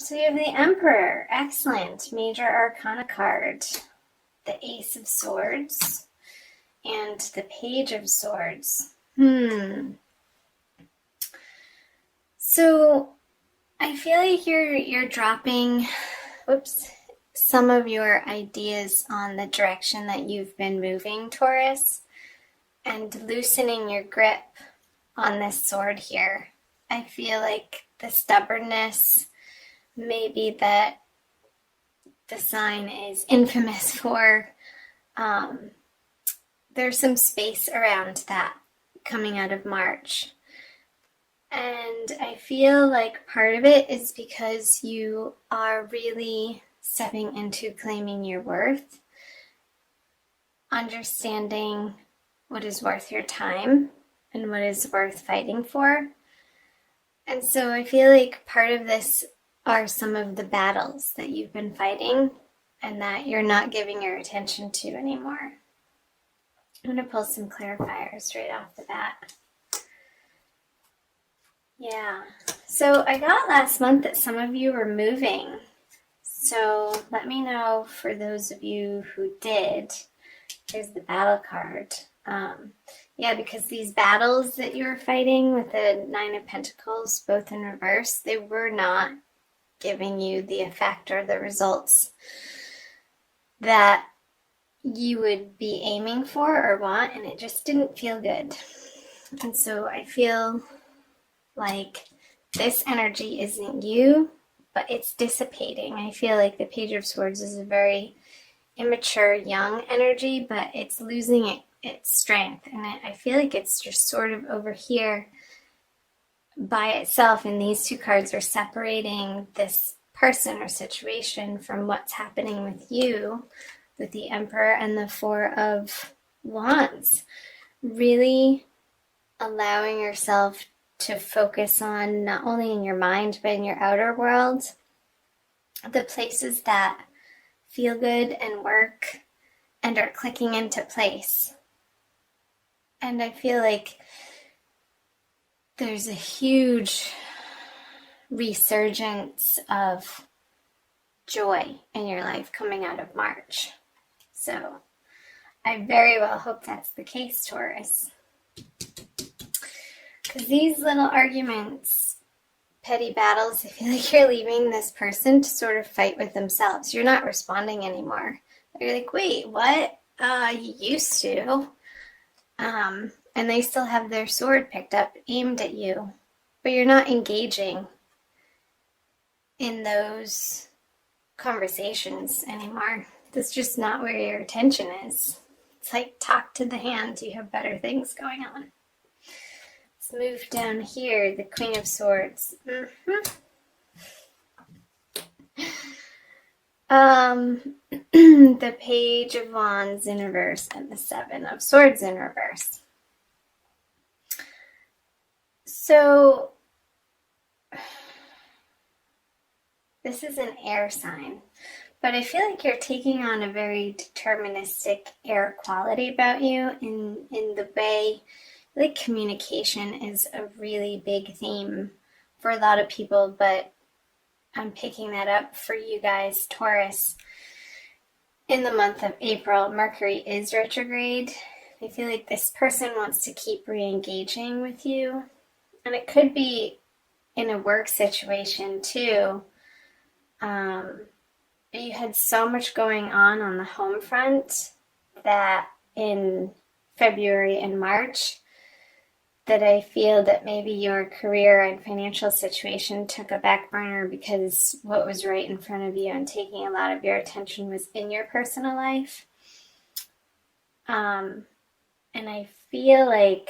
So you have the Emperor. Excellent. Major Arcana card. The Ace of Swords. And the Page of Swords. So I feel like you're dropping, some of your ideas on the direction that you've been moving, Taurus, and loosening your grip on this sword here. I feel like the stubbornness, maybe that the sign is infamous for, there's some space around that coming out of March. And I feel like part of it is because you are really stepping into claiming your worth, understanding what is worth your time and what is worth fighting for. And so I feel like part of this are some of the battles that you've been fighting and that you're not giving your attention to anymore. I'm going to pull some clarifiers right off the bat. Yeah, so I got last month that some of you were moving. So let me know for those of you who did. Here's the battle card. Yeah, because these battles that you were fighting with the Nine of Pentacles, both in reverse, they were not giving you the effect or the results that you would be aiming for or want, and it just didn't feel good. And so I feel like this energy isn't you, but it's dissipating. I feel like the Page of Swords is a very immature, young energy, but it's losing its strength. And I feel like it's just sort of over here by itself, and these two cards are separating this person or situation from what's happening with you, with the Emperor and the Four of Wands. Really allowing yourself to focus on, not only in your mind, but in your outer world, the places that feel good and work and are clicking into place. And I feel like there's a huge resurgence of joy in your life coming out of March. So I very well hope that's the case, Taurus. Because these little arguments, petty battles, I feel like you're leaving this person to sort of fight with themselves. You're not responding anymore. You're like, wait, what? You used to. And they still have their sword picked up, aimed at you. But you're not engaging in those conversations anymore. That's just not where your attention is. It's like, talk to the hand. You have better things going on. Move down here, the Queen of Swords. The Page of Wands in reverse and the Seven of Swords in reverse. So this is an air sign, but I feel like you're taking on a very deterministic air quality about you in the way. Like communication is a really big theme for a lot of people, but I'm picking that up for you guys, Taurus. In the month of April, Mercury is retrograde. I feel like this person wants to keep re-engaging with you. And it could be in a work situation too. You had so much going on the home front that in February and March, that I feel that maybe your career and financial situation took a back burner because what was right in front of you and taking a lot of your attention was in your personal life. And I feel like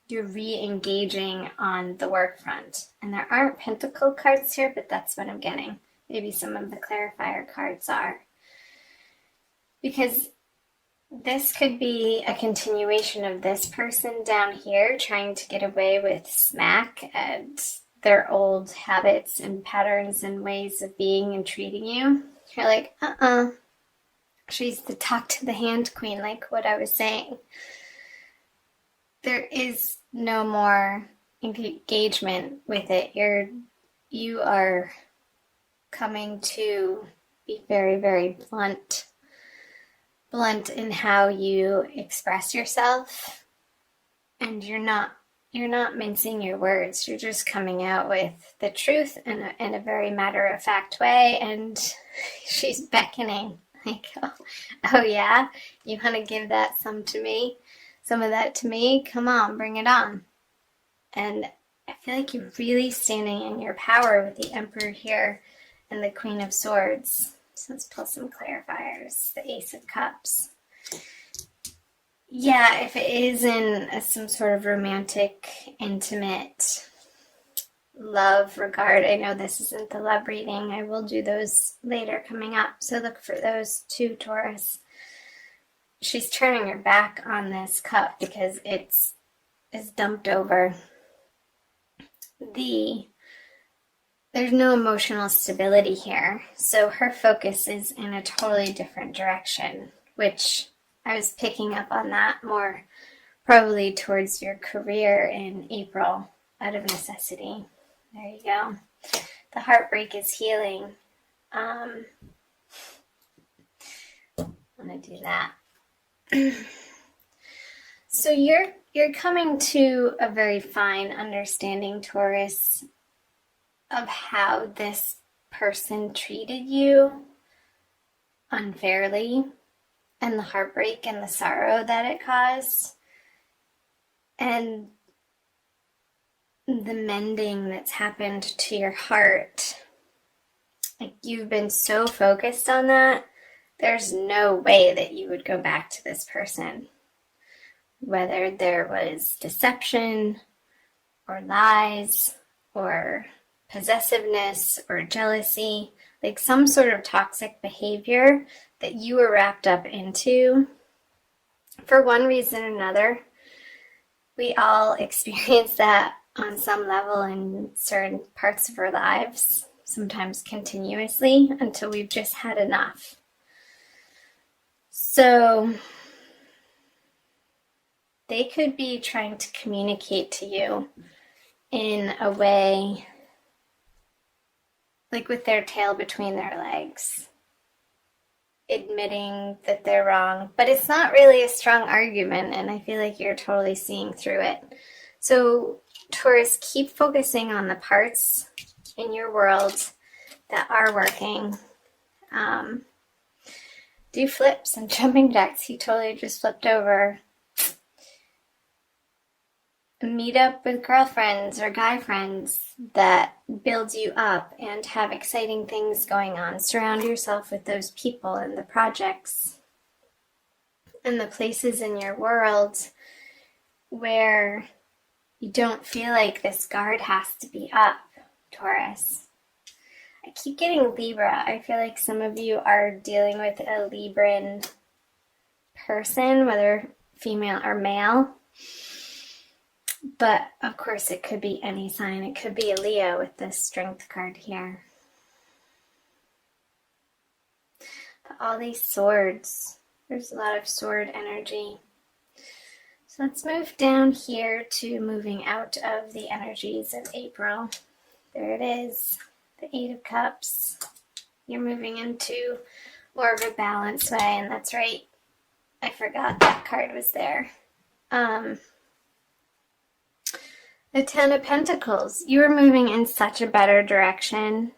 you're re-engaging on the work front. And there aren't pentacle cards here, but that's what I'm getting. Maybe some of the clarifier cards are. Because this could be a continuation of this person down here trying to get away with smack and their old habits and patterns and ways of being and treating you. You're like, she's the talk to the hand queen, like what I was saying. There is no more engagement with it. You are coming to be very, very blunt in how you express yourself, and you're not mincing your words. You're just coming out with the truth in a very matter-of-fact way, and she's beckoning, like, oh yeah, you want to give that some of that to me? Come on, bring it on. And I feel like you're really standing in your power with the Emperor here and the Queen of Swords. So let's pull some clarifiers. The Ace of Cups. Yeah, if it is in some sort of romantic, intimate love regard, I know this isn't the love reading. I will do those later coming up. So look for those too, Taurus. She's turning her back on this cup because it's dumped over. There's no emotional stability here, so her focus is in a totally different direction, which I was picking up on that more probably towards your career in April out of necessity. There you go. The heartbreak is healing. I'm gonna do that. So you're coming to a very fine understanding, Taurus, of how this person treated you unfairly and the heartbreak and the sorrow that it caused, and the mending that's happened to your heart. Like, you've been so focused on that, there's no way that you would go back to this person. Whether there was deception or lies or possessiveness or jealousy, like some sort of toxic behavior that you were wrapped up into for one reason or another. We all experience that on some level in certain parts of our lives, sometimes continuously, until we've just had enough. So they could be trying to communicate to you in a way like with their tail between their legs, admitting that they're wrong, but it's not really a strong argument, and I feel like you're totally seeing through it. So Taurus, keep focusing on the parts in your world that are working. Do flips and jumping jacks. He totally just flipped over. Meet up with girlfriends or guy friends that build you up and have exciting things going on. Surround yourself with those people and the projects and the places in your world where you don't feel like this guard has to be up, Taurus. I keep getting Libra. I feel like some of you are dealing with a Libran person, whether female or male. But, of course, it could be any sign. It could be a Leo with this Strength card here. But all these swords. There's a lot of sword energy. So let's move down here to moving out of the energies of April. There it is. The Eight of Cups. You're moving into more of a balanced way, and that's right. I forgot that card was there. The Ten of Pentacles. You are moving in such a better direction,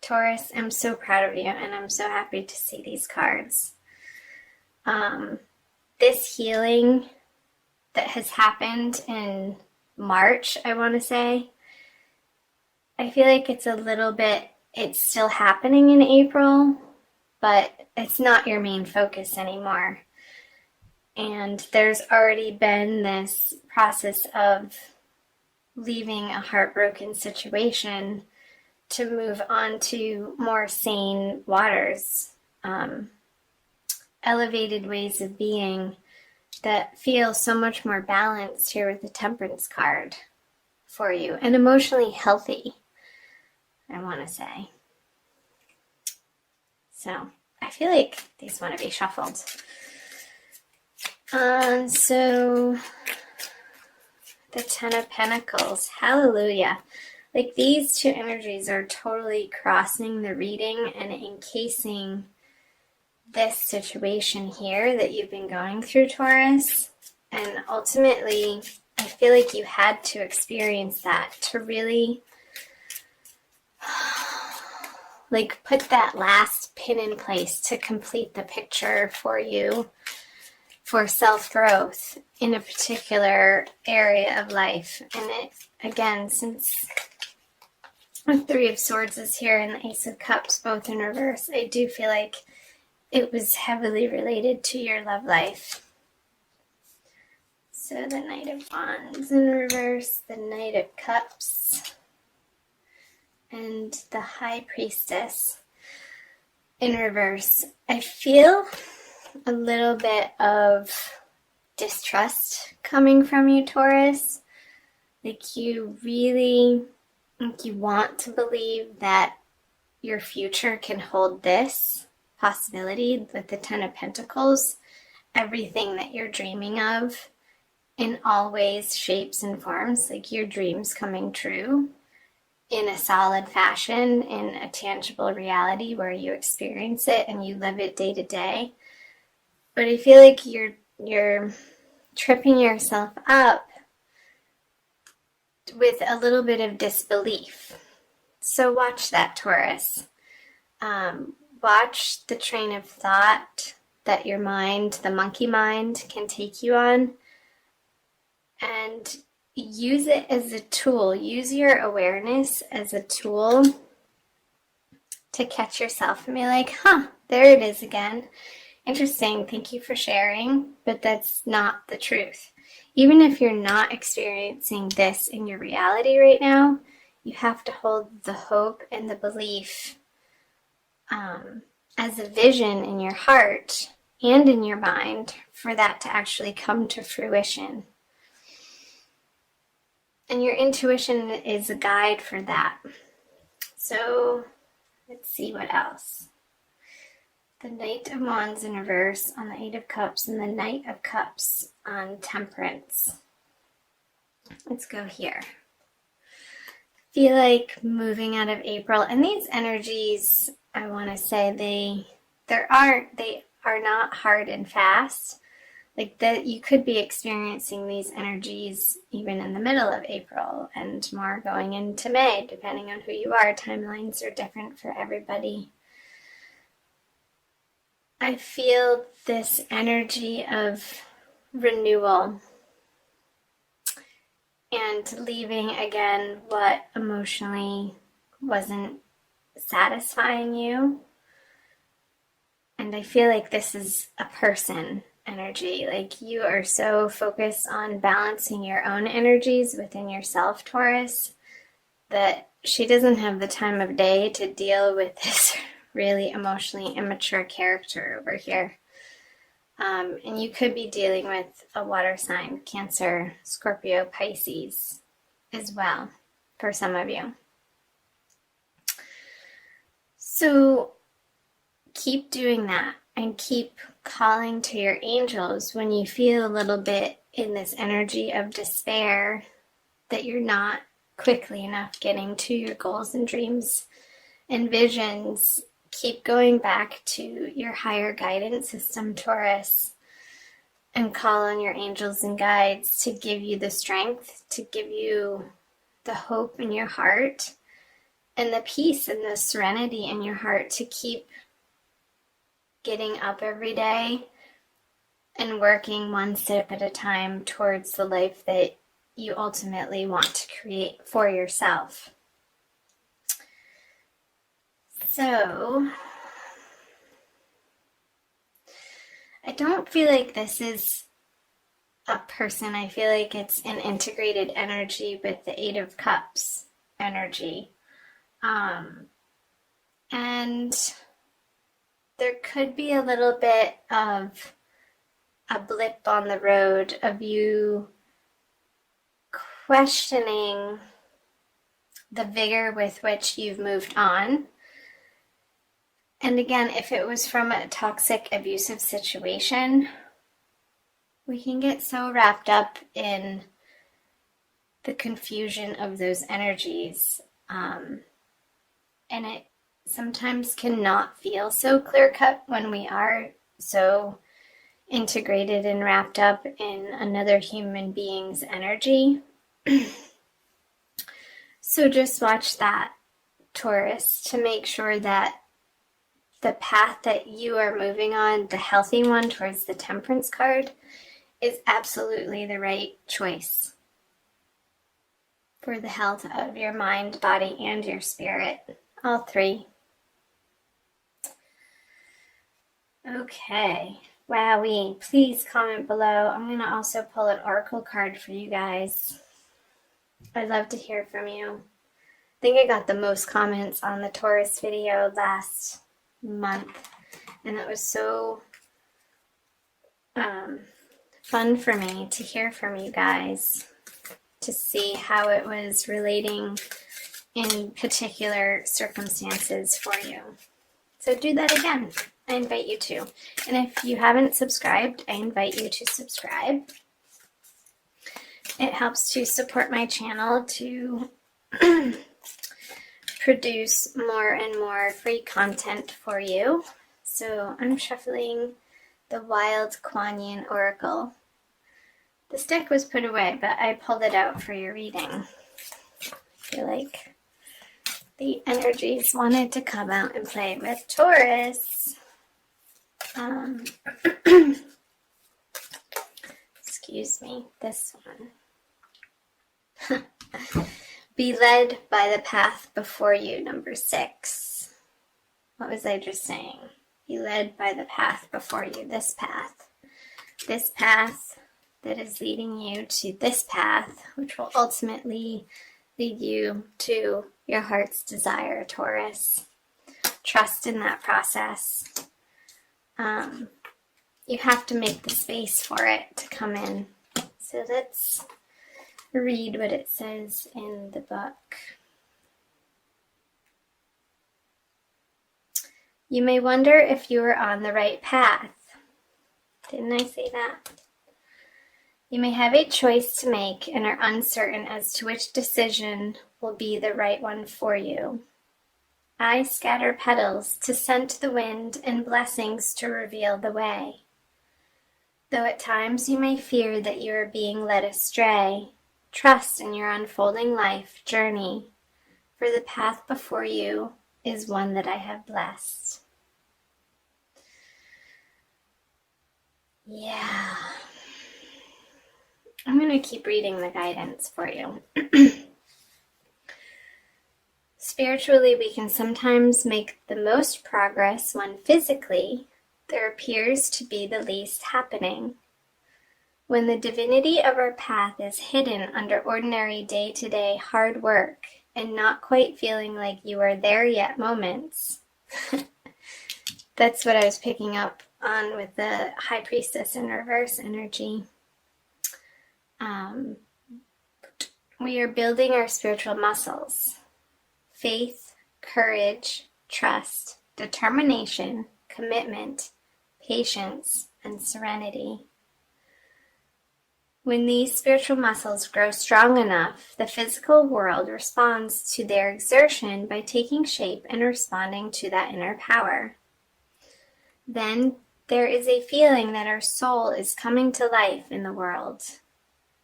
Taurus. I'm so proud of you, and I'm so happy to see these cards. This healing that has happened in March, I want to say, I feel like it's still happening in April, but it's not your main focus anymore. And there's already been this process of leaving a heartbroken situation to move on to more sane waters, elevated ways of being that feel so much more balanced here with the Temperance card for you, and emotionally healthy, I want to say. So I feel like these want to be shuffled. So the Ten of Pentacles, hallelujah. Like these two energies are totally crossing the reading and encasing this situation here that you've been going through, Taurus. And ultimately, I feel like you had to experience that to really like put that last pin in place to complete the picture for you for self-growth in a particular area of life. And it, again, since the Three of Swords is here and the Ace of Cups both in reverse, I do feel like it was heavily related to your love life. So the Knight of Wands in reverse, the Knight of Cups, and the High Priestess in reverse. I feel a little bit of distrust coming from you, Taurus. Like you really, like you want to believe that your future can hold this possibility with the Ten of Pentacles, everything that you're dreaming of in all ways, shapes, and forms, like your dreams coming true in a solid fashion, in a tangible reality where you experience it and you live it day to day. But I feel like you're tripping yourself up with a little bit of disbelief. So watch that, Taurus. Watch the train of thought that your mind, the monkey mind, can take you on, and use it as a tool. Use your awareness as a tool to catch yourself and be like, there it is again. Interesting, thank you for sharing, but that's not the truth. Even if you're not experiencing this in your reality right now, you have to hold the hope and the belief as a vision in your heart and in your mind for that to actually come to fruition. And your intuition is a guide for that. So let's see what else. The Knight of Wands in reverse on the Eight of Cups and the Knight of Cups on Temperance. Let's go here. Feel like moving out of April, and these energies, I want to say they are not hard and fast. Like that, you could be experiencing these energies even in the middle of April and more going into May, depending on who you are. Timelines are different for everybody. I feel this energy of renewal and leaving again what emotionally wasn't satisfying you. And I feel like this is a person energy. Like you are so focused on balancing your own energies within yourself, Taurus, that she doesn't have the time of day to deal with this really emotionally immature character over here. And you could be dealing with a water sign, Cancer, Scorpio, Pisces as well for some of you. So keep doing that and keep calling to your angels when you feel a little bit in this energy of despair that you're not quickly enough getting to your goals and dreams and visions. Keep going back to your higher guidance system, Taurus, and call on your angels and guides to give you the strength, to give you the hope in your heart and the peace and the serenity in your heart to keep getting up every day and working one step at a time towards the life that you ultimately want to create for yourself. So, I don't feel like this is a person. I feel like it's an integrated energy with the Eight of Cups energy. And there could be a little bit of a blip on the road of you questioning the vigor with which you've moved on. And again, if it was from a toxic, abusive situation, we can get so wrapped up in the confusion of those energies. And it sometimes cannot feel so clear-cut when we are so integrated and wrapped up in another human being's energy. So just watch that, Taurus, to make sure that the path that you are moving on, the healthy one towards the Temperance card, is absolutely the right choice for the health of your mind, body, and your spirit. All three. Okay. Wowee. Please comment below. I'm going to also pull an oracle card for you guys. I'd love to hear from you. I think I got the most comments on the Taurus video last month, and it was so fun for me to hear from you guys, to see how it was relating in particular circumstances for you. So do that again. I invite you to. And if you haven't subscribed, I invite you to subscribe. It helps to support my channel to produce more and more free content for you. So I'm shuffling the Wild Kuan Yin Oracle. This deck was put away, but I pulled it out for your reading. I feel like the energies wanted to come out and play with Taurus. Excuse me, this one. Be led by the path before you, number 6. What was I just saying? Be led by the path before you, this path. This path that is leading you to this path, which will ultimately lead you to your heart's desire, Taurus. Trust in that process. You have to make the space for it to come in. So let's read what it says in the book. You may wonder if you are on the right path. Didn't I say that? You may have a choice to make and are uncertain as to which decision will be the right one for you. I scatter petals to scent the wind and blessings to reveal the way. Though at times you may fear that you are being led astray, trust in your unfolding life journey, for the path before you is one that I have blessed. Yeah. I'm going to keep reading the guidance for you. Spiritually, we can sometimes make the most progress when physically there appears to be the least happening. When the divinity of our path is hidden under ordinary day-to-day hard work and not quite feeling like you are there yet moments. That's what I was picking up on with the High Priestess in reverse energy. We are building our spiritual muscles. Faith, courage, trust, determination, commitment, patience, and serenity. When these spiritual muscles grow strong enough, the physical world responds to their exertion by taking shape and responding to that inner power. Then there is a feeling that our soul is coming to life in the world,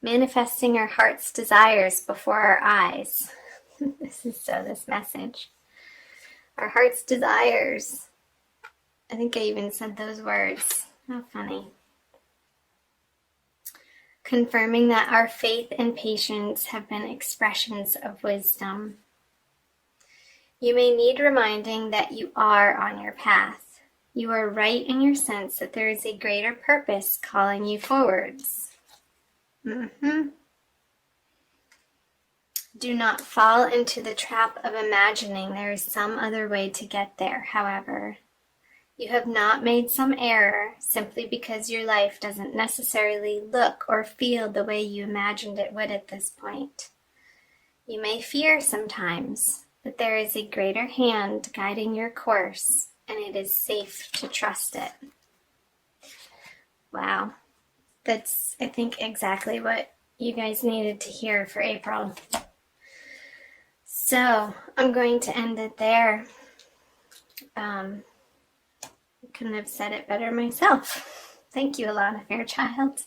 manifesting our heart's desires before our eyes. This message. Our heart's desires. I think I even said those words. How funny. Confirming that our faith and patience have been expressions of wisdom. You may need reminding that you are on your path. You are right in your sense that there is a greater purpose calling you forwards. Do not fall into the trap of imagining there is some other way to get there, however. You have not made some error simply because your life doesn't necessarily look or feel the way you imagined it would at this point. You may fear sometimes, but there is a greater hand guiding your course, and it is safe to trust it. Wow. That's, I think, exactly what you guys needed to hear for April. So I'm going to end it there. Couldn't have said it better myself. Thank you, Alana Fairchild.